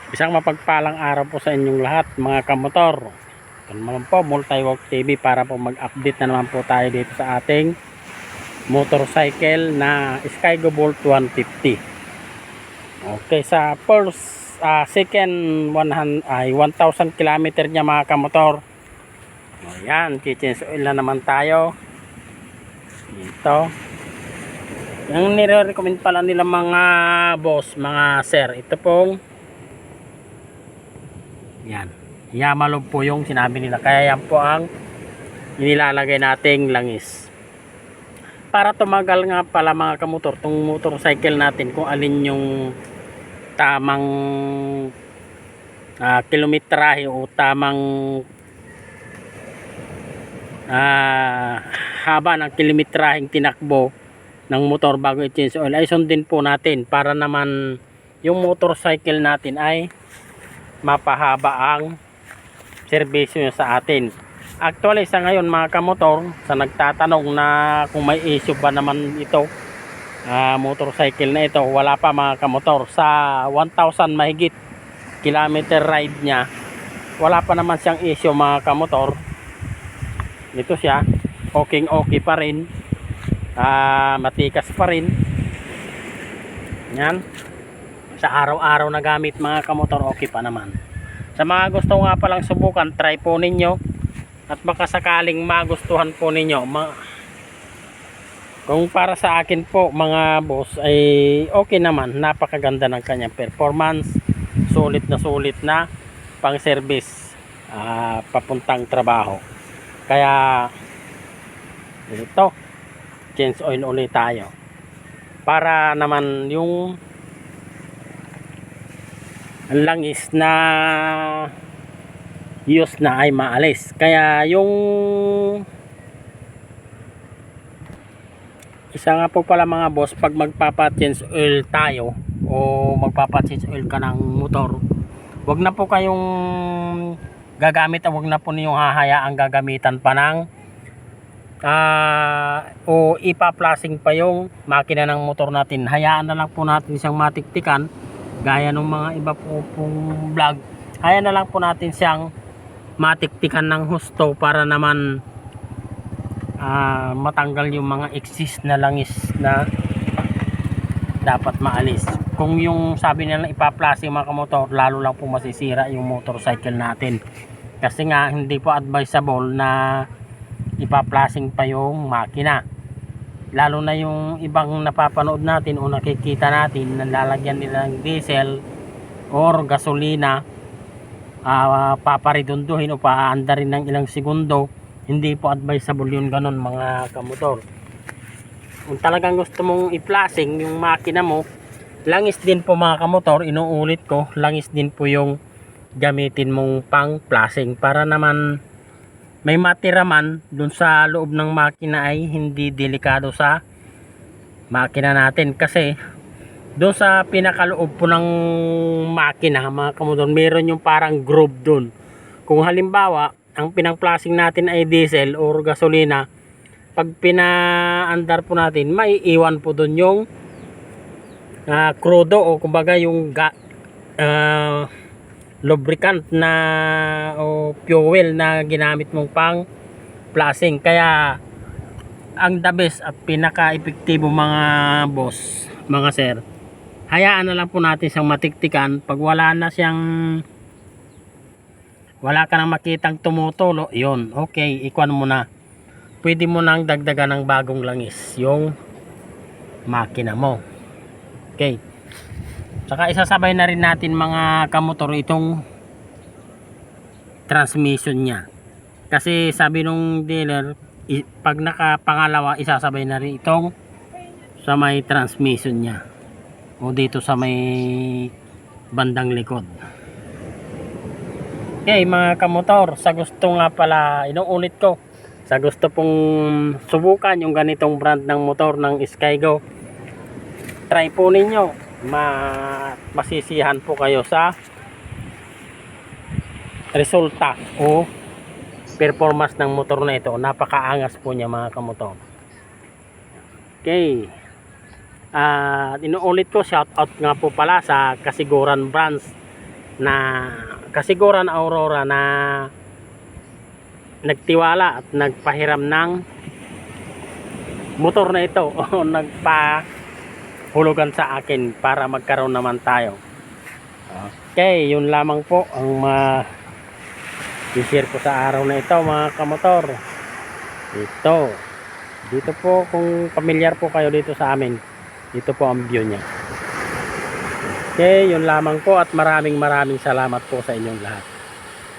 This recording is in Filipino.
Isang mapagpalang araw po sa inyong lahat mga kamotor. Ito naman po Multiwalk TV para po mag-update na naman po tayo dito sa ating motorcycle na Skygo Bolt 150. Okay, sa second 1,000 km niya mga kamotor. Ayan, change oil na naman tayo. Ito. Yung nire-recommend pala nila mga boss, mga sir, ito pong yan, Yamalog po yung sinabi nila. Kaya yan po ang inilalagay nating langis para tumagal nga pala mga kamotor tong motorcycle natin, kung alin yung tamang kilometrahe o tamang haba ng kilometraheng tinakbo ng motor bago i-change oil, ay sundin po natin para naman yung motorcycle natin ay mapahaba ang serbisyo nyo sa atin. Actually sa ngayon mga kamotor, sa nagtatanong na kung may issue ba naman ito motorcycle na ito, wala pa mga kamotor. Sa 1,000 mahigit kilometer ride nya, wala pa naman siyang issue mga kamotor. Ito siya, okay pa rin, matikas pa rin yan. Sa araw-araw na gamit mga kamotor, okay pa naman. Sa mga gusto nga palang subukan, try po ninyo at baka sakaling magustuhan po ninyo. Kung para sa akin po mga boss ay okay naman, napakaganda ng kanyang performance, sulit na pang service papuntang trabaho. Kaya ito, change oil ulit tayo para naman yung langis na use na ay maalis. Kaya yung isa nga po pala mga boss, pag magpapa-change oil tayo o magpapa-change oil ka ng motor, wag na po kayong gagamit, wag na po ninyong hahayaang gagamitan pa ng o ipa-flashing pa yung makina ng motor natin. Hayaan na lang po natin siyang matiktikan gaya ng mga iba po pong vlog. Hayaan na lang po natin siyang matiktikan ng husto para naman matanggal yung mga excess na langis na dapat maalis. Kung yung sabi nila ipa-flashing mga kamotor, lalo lang po masisira yung motorcycle natin. Kasi nga hindi po advisable na ipa-flashing pa yung makina. Lalo na yung ibang napapanood natin o nakikita natin, nalalagyan nila ng diesel or gasolina, paparidunduhin o paandarin ng ilang segundo. Hindi po advisable yun, ganun mga kamotor. Kung talagang gusto mong i-flashing yung makina mo, langis din po mga kamotor, inuulit ko, langis din po yung gamitin mong pang flashing para naman may matira man dun sa loob ng makina ay hindi delikado sa makina natin. Kasi dun sa pinakaloob po ng makina mga kamotor, meron yung parang groove dun. Kung halimbawa ang pinang-flashing natin ay diesel or gasolina, pag pinaandar po natin, may iwan po dun yung crudo o kumbaga yung lubricant na o fuel na ginamit mong pang flashing. Kaya ang the best at pinaka-epektibo mga boss, mga sir, hayaan na lang po natin siyang matiktikan. Pag wala ka nang makitang tumutulo, yun, okay, ikwan mo na. Pwede mo nang dagdagan ng bagong langis yung makina mo. Okay, saka isasabay na rin natin mga kamotor itong transmission nya. Kasi sabi nung dealer, pag nakapangalawa, isasabay na rin itong sa may transmission nya o dito sa may bandang likod. Okay mga kamotor, sa gusto nga pala, inuulit ko, sa gusto pong subukan yung ganitong brand ng motor ng Skygo, try po ninyo. Masisihan po kayo sa resulta o performance ng motor na ito. Napakaangas po niya mga kamotor. Okay, inuulit ko, shout out nga po pala sa Kasiguran Brands na kasiguran Aurora na nagtiwala at nagpahiram ng motor na ito o nagpahulugan sa akin para magkaroon naman tayo. Okay, yun lamang po ang i-share ko sa araw na ito mga kamotor. Dito po kung pamilyar po kayo dito sa amin, dito po ang view niya. Okay, yun lamang po at maraming salamat po sa inyong lahat.